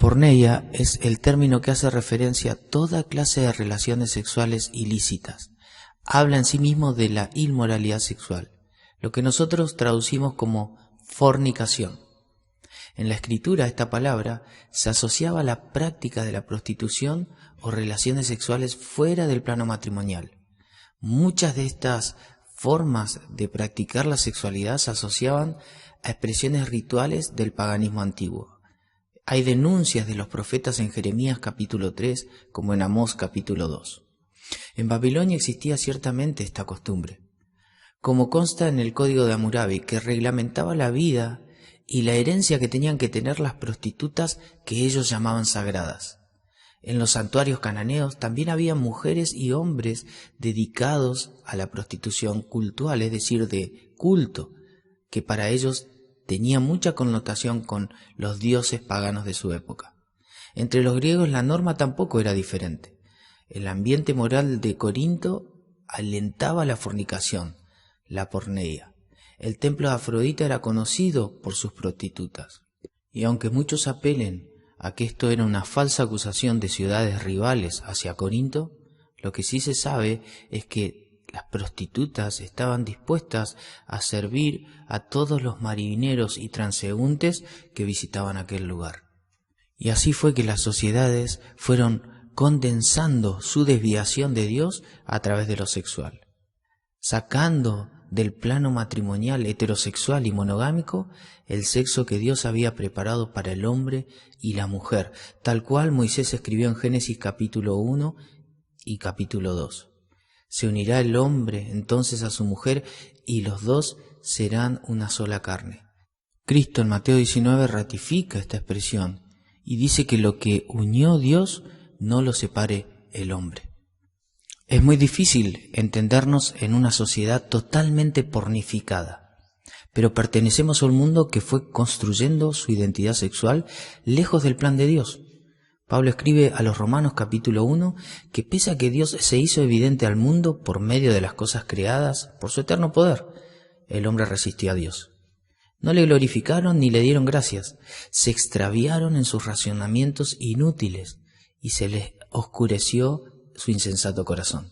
Porneia es el término que hace referencia a toda clase de relaciones sexuales ilícitas. Habla en sí mismo de la inmoralidad sexual, lo que nosotros traducimos como fornicación. En la escritura esta palabra se asociaba a la práctica de la prostitución o relaciones sexuales fuera del plano matrimonial. Muchas de estas formas de practicar la sexualidad se asociaban a expresiones rituales del paganismo antiguo. Hay denuncias de los profetas en Jeremías capítulo 3 como en Amós capítulo 2. En Babilonia existía ciertamente esta costumbre, como consta en el Código de Hammurabi, que reglamentaba la vida y la herencia que tenían que tener las prostitutas que ellos llamaban sagradas. En los santuarios cananeos también había mujeres y hombres dedicados a la prostitución cultual, es decir, de culto, que para ellos tenía mucha connotación con los dioses paganos de su época. Entre los griegos la norma tampoco era diferente. El ambiente moral de Corinto alentaba la fornicación, la porneia. El templo de Afrodita era conocido por sus prostitutas. Y aunque muchos apelen a que esto era una falsa acusación de ciudades rivales hacia Corinto, lo que sí se sabe es que las prostitutas estaban dispuestas a servir a todos los marineros y transeúntes que visitaban aquel lugar. Y así fue que las sociedades fueron condensando su desviación de Dios a través de lo sexual, sacando del plano matrimonial heterosexual y monogámico el sexo que Dios había preparado para el hombre y la mujer, tal cual Moisés escribió en Génesis capítulo 1 y capítulo 2. Se unirá el hombre entonces a su mujer y los dos serán una sola carne. Cristo en Mateo 19 ratifica esta expresión y dice que lo que unió Dios no lo separe el hombre. Es muy difícil entendernos en una sociedad totalmente pornificada, pero pertenecemos a un mundo que fue construyendo su identidad sexual lejos del plan de Dios. Pablo escribe a los Romanos capítulo 1 que pese a que Dios se hizo evidente al mundo por medio de las cosas creadas, por su eterno poder, el hombre resistió a Dios. No le glorificaron ni le dieron gracias, se extraviaron en sus razonamientos inútiles y se les oscureció su insensato corazón.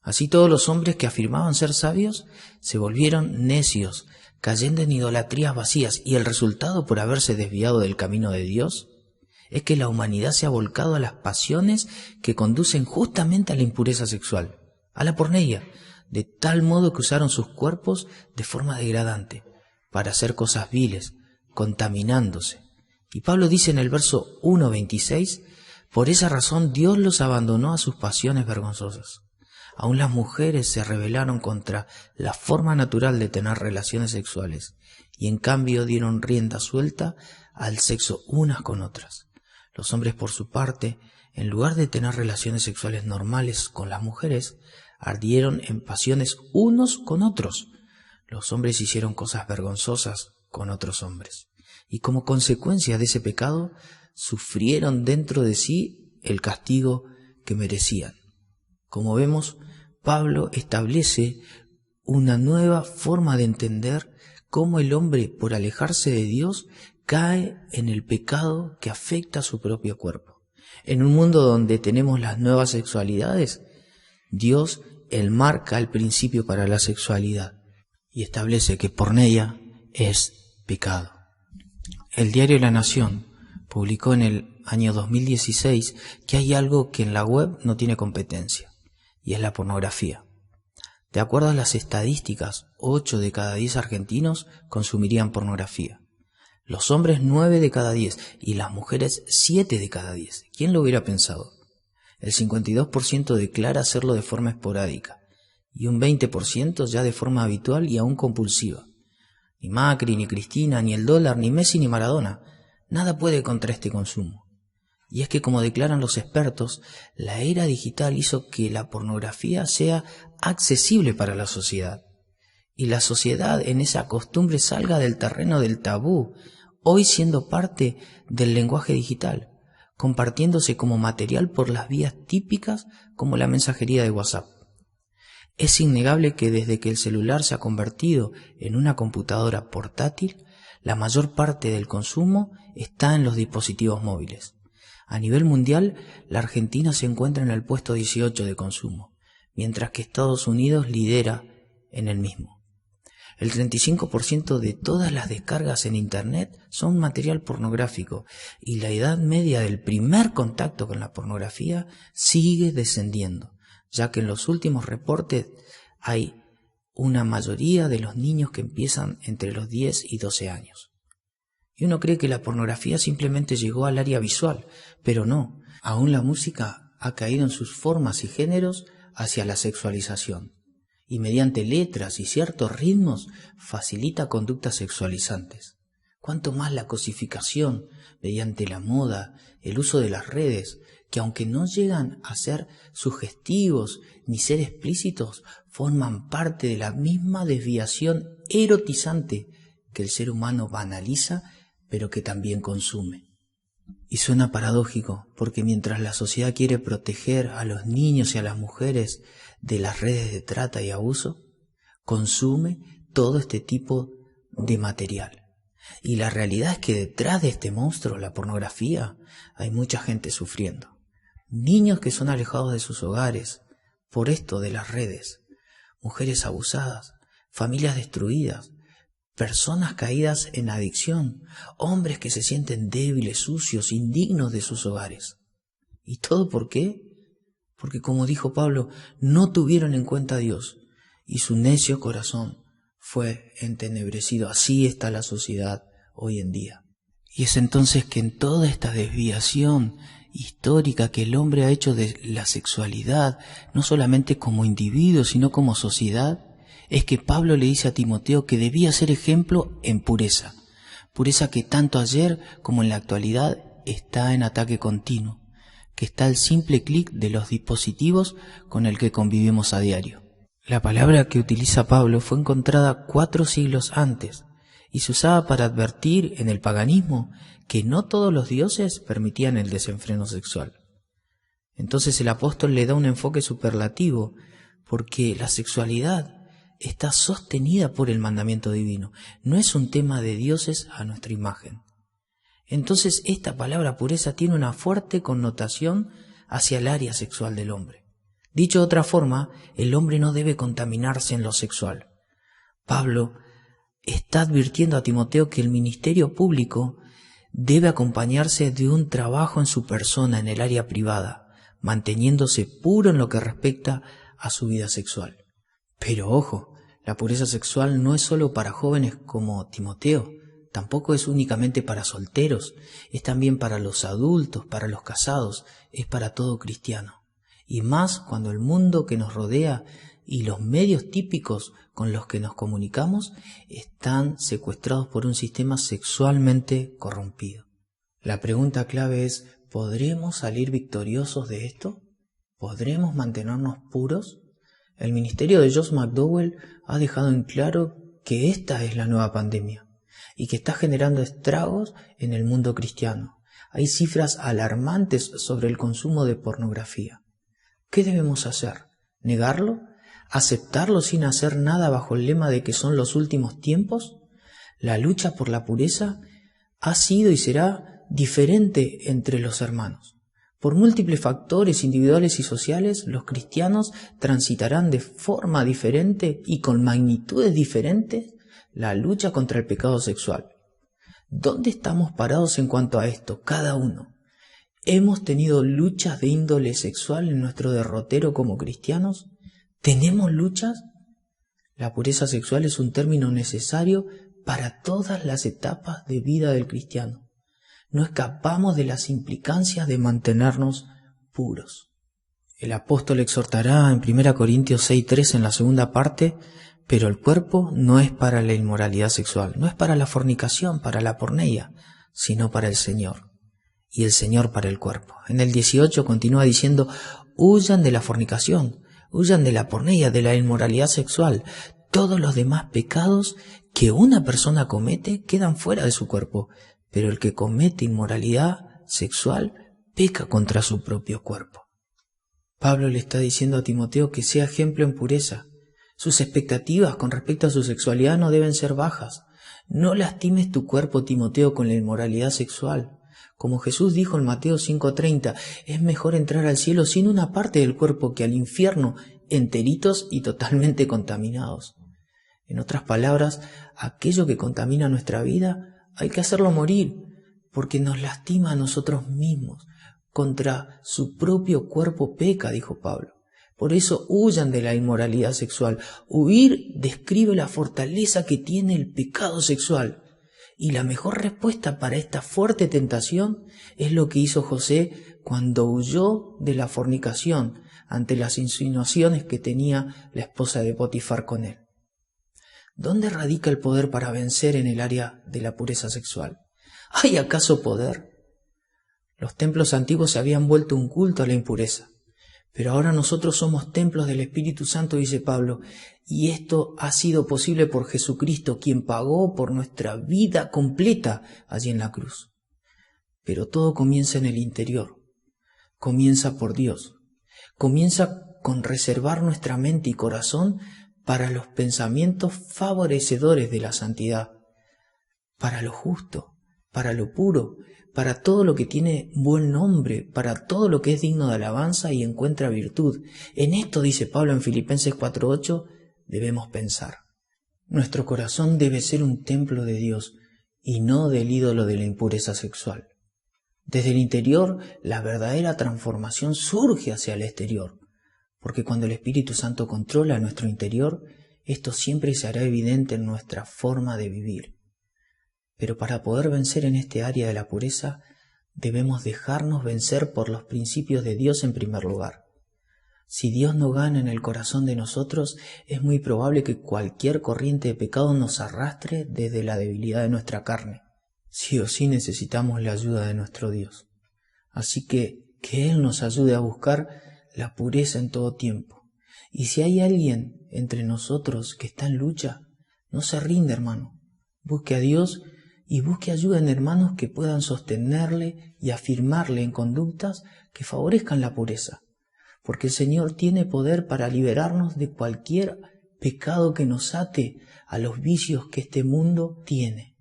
Así todos los hombres que afirmaban ser sabios se volvieron necios, cayendo en idolatrías vacías, y el resultado por haberse desviado del camino de Dios es que la humanidad se ha volcado a las pasiones que conducen justamente a la impureza sexual, a la porneia, de tal modo que usaron sus cuerpos de forma degradante para hacer cosas viles, contaminándose. Y Pablo dice en el verso 1:26, por esa razón Dios los abandonó a sus pasiones vergonzosas. Aún las mujeres se rebelaron contra la forma natural de tener relaciones sexuales y en cambio dieron rienda suelta al sexo unas con otras. Los hombres, por su parte, en lugar de tener relaciones sexuales normales con las mujeres, ardieron en pasiones unos con otros. Los hombres hicieron cosas vergonzosas con otros hombres, y como consecuencia de ese pecado, sufrieron dentro de sí el castigo que merecían. Como vemos, Pablo establece una nueva forma de entender cómo el hombre, por alejarse de Dios, cae en el pecado que afecta a su propio cuerpo. En un mundo donde tenemos las nuevas sexualidades, Dios enmarca el principio para la sexualidad y establece que porneia es pecado. El diario La Nación publicó en el año 2016 que hay algo que en la web no tiene competencia, y es la pornografía. De acuerdo a las estadísticas, 8 de cada 10 argentinos consumirían pornografía. Los hombres 9 de cada 10 y las mujeres 7 de cada 10. ¿Quién lo hubiera pensado? El 52% declara hacerlo de forma esporádica y un 20% ya de forma habitual y aún compulsiva. Ni Macri, ni Cristina, ni el dólar, ni Messi, ni Maradona. Nada puede contra este consumo. Y es que, como declaran los expertos, la era digital hizo que la pornografía sea accesible para la sociedad. Y la sociedad en esa costumbre salga del terreno del tabú, hoy siendo parte del lenguaje digital, compartiéndose como material por las vías típicas como la mensajería de WhatsApp. Es innegable que desde que el celular se ha convertido en una computadora portátil, la mayor parte del consumo está en los dispositivos móviles. A nivel mundial, la Argentina se encuentra en el puesto 18 de consumo, mientras que Estados Unidos lidera en el mismo. El 35% de todas las descargas en Internet son material pornográfico y la edad media del primer contacto con la pornografía sigue descendiendo, ya que en los últimos reportes hay una mayoría de los niños que empiezan entre los 10 y 12 años. Y uno cree que la pornografía simplemente llegó al área visual, pero no, aún la música ha caído en sus formas y géneros hacia la sexualización, y mediante letras y ciertos ritmos facilita conductas sexualizantes. Cuanto más la cosificación mediante la moda, el uso de las redes, que aunque no llegan a ser sugestivos ni ser explícitos, forman parte de la misma desviación erotizante que el ser humano banaliza, pero que también consume. Y suena paradójico, porque mientras la sociedad quiere proteger a los niños y a las mujeres de las redes de trata y abuso, consume todo este tipo de material. Y la realidad es que detrás de este monstruo, la pornografía, hay mucha gente sufriendo. Niños que son alejados de sus hogares por esto de las redes, mujeres abusadas, familias destruidas, personas caídas en adicción, hombres que se sienten débiles, sucios, indignos de sus hogares. ¿Y todo por qué? Porque, como dijo Pablo, no tuvieron en cuenta a Dios y su necio corazón fue entenebrecido. Así está la sociedad hoy en día. Y es entonces que en toda esta desviación histórica que el hombre ha hecho de la sexualidad, no solamente como individuo, sino como sociedad, es que Pablo le dice a Timoteo que debía ser ejemplo en pureza. Pureza que tanto ayer como en la actualidad está en ataque continuo, que está al simple clic de los dispositivos con el que convivimos a diario. La palabra que utiliza Pablo fue encontrada 4 siglos antes y se usaba para advertir en el paganismo que no todos los dioses permitían el desenfreno sexual. Entonces el apóstol le da un enfoque superlativo porque la sexualidad está sostenida por el mandamiento divino, no es un tema de dioses a nuestra imagen. Entonces esta palabra pureza tiene una fuerte connotación hacia el área sexual del hombre. Dicho de otra forma, el hombre no debe contaminarse en lo sexual. Pablo está advirtiendo a Timoteo que el ministerio público debe acompañarse de un trabajo en su persona en el área privada, manteniéndose puro en lo que respecta a su vida sexual. Pero ojo, la pureza sexual no es solo para jóvenes como Timoteo, tampoco es únicamente para solteros, es también para los adultos, para los casados, es para todo cristiano. Y más cuando el mundo que nos rodea y los medios típicos con los que nos comunicamos están secuestrados por un sistema sexualmente corrompido. La pregunta clave es, ¿podremos salir victoriosos de esto? ¿Podremos mantenernos puros? El ministerio de Josh McDowell ha dejado en claro que esta es la nueva pandemia y que está generando estragos en el mundo cristiano. Hay cifras alarmantes sobre el consumo de pornografía. ¿Qué debemos hacer? ¿Negarlo? ¿Aceptarlo sin hacer nada bajo el lema de que son los últimos tiempos? La lucha por la pureza ha sido y será diferente entre los hermanos. Por múltiples factores individuales y sociales, los cristianos transitarán de forma diferente y con magnitudes diferentes la lucha contra el pecado sexual. ¿Dónde estamos parados en cuanto a esto, cada uno? ¿Hemos tenido luchas de índole sexual en nuestro derrotero como cristianos? ¿Tenemos luchas? La pureza sexual es un término necesario para todas las etapas de vida del cristiano. No escapamos de las implicancias de mantenernos puros. El apóstol exhortará en 1 Corintios 6:3 en la segunda parte, pero el cuerpo no es para la inmoralidad sexual, no es para la fornicación, para la porneia, sino para el Señor, y el Señor para el cuerpo. En el 18 continúa diciendo, huyan de la fornicación, huyan de la porneia, de la inmoralidad sexual. Todos los demás pecados que una persona comete quedan fuera de su cuerpo, pero el que comete inmoralidad sexual peca contra su propio cuerpo. Pablo le está diciendo a Timoteo que sea ejemplo en pureza. Sus expectativas con respecto a su sexualidad no deben ser bajas. No lastimes tu cuerpo, Timoteo, con la inmoralidad sexual. Como Jesús dijo en Mateo 5:30, es mejor entrar al cielo sin una parte del cuerpo que al infierno enteritos y totalmente contaminados. En otras palabras, aquello que contamina nuestra vida hay que hacerlo morir, porque nos lastima a nosotros mismos. Contra su propio cuerpo peca, dijo Pablo. Por eso huyan de la inmoralidad sexual. Huir describe la fortaleza que tiene el pecado sexual. Y la mejor respuesta para esta fuerte tentación es lo que hizo José cuando huyó de la fornicación ante las insinuaciones que tenía la esposa de Potifar con él. ¿Dónde radica el poder para vencer en el área de la pureza sexual? ¿Hay acaso poder? Los templos antiguos se habían vuelto un culto a la impureza, pero ahora nosotros somos templos del Espíritu Santo, dice Pablo, y esto ha sido posible por Jesucristo, quien pagó por nuestra vida completa allí en la cruz. Pero todo comienza en el interior, comienza por Dios, comienza con reservar nuestra mente y corazón para los pensamientos favorecedores de la santidad, para lo justo, para lo puro, para todo lo que tiene buen nombre, para todo lo que es digno de alabanza y encuentra virtud. En esto, dice Pablo en Filipenses 4:8, debemos pensar. Nuestro corazón debe ser un templo de Dios y no del ídolo de la impureza sexual. Desde el interior, la verdadera transformación surge hacia el exterior, porque cuando el Espíritu Santo controla nuestro interior, esto siempre se hará evidente en nuestra forma de vivir. Pero para poder vencer en este área de la pureza, debemos dejarnos vencer por los principios de Dios en primer lugar. Si Dios no gana en el corazón de nosotros, es muy probable que cualquier corriente de pecado nos arrastre desde la debilidad de nuestra carne. Sí o sí necesitamos la ayuda de nuestro Dios. Así que Él nos ayude a buscar la pureza en todo tiempo. Y si hay alguien entre nosotros que está en lucha, no se rinda, hermano. Busque a Dios y busque ayuda en hermanos que puedan sostenerle y afirmarle en conductas que favorezcan la pureza. Porque el Señor tiene poder para liberarnos de cualquier pecado que nos ate a los vicios que este mundo tiene.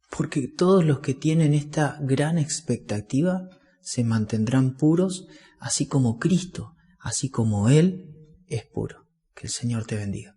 Porque todos los que tienen esta gran expectativa se mantendrán puros, así como Cristo, así como Él es puro. Que el Señor te bendiga.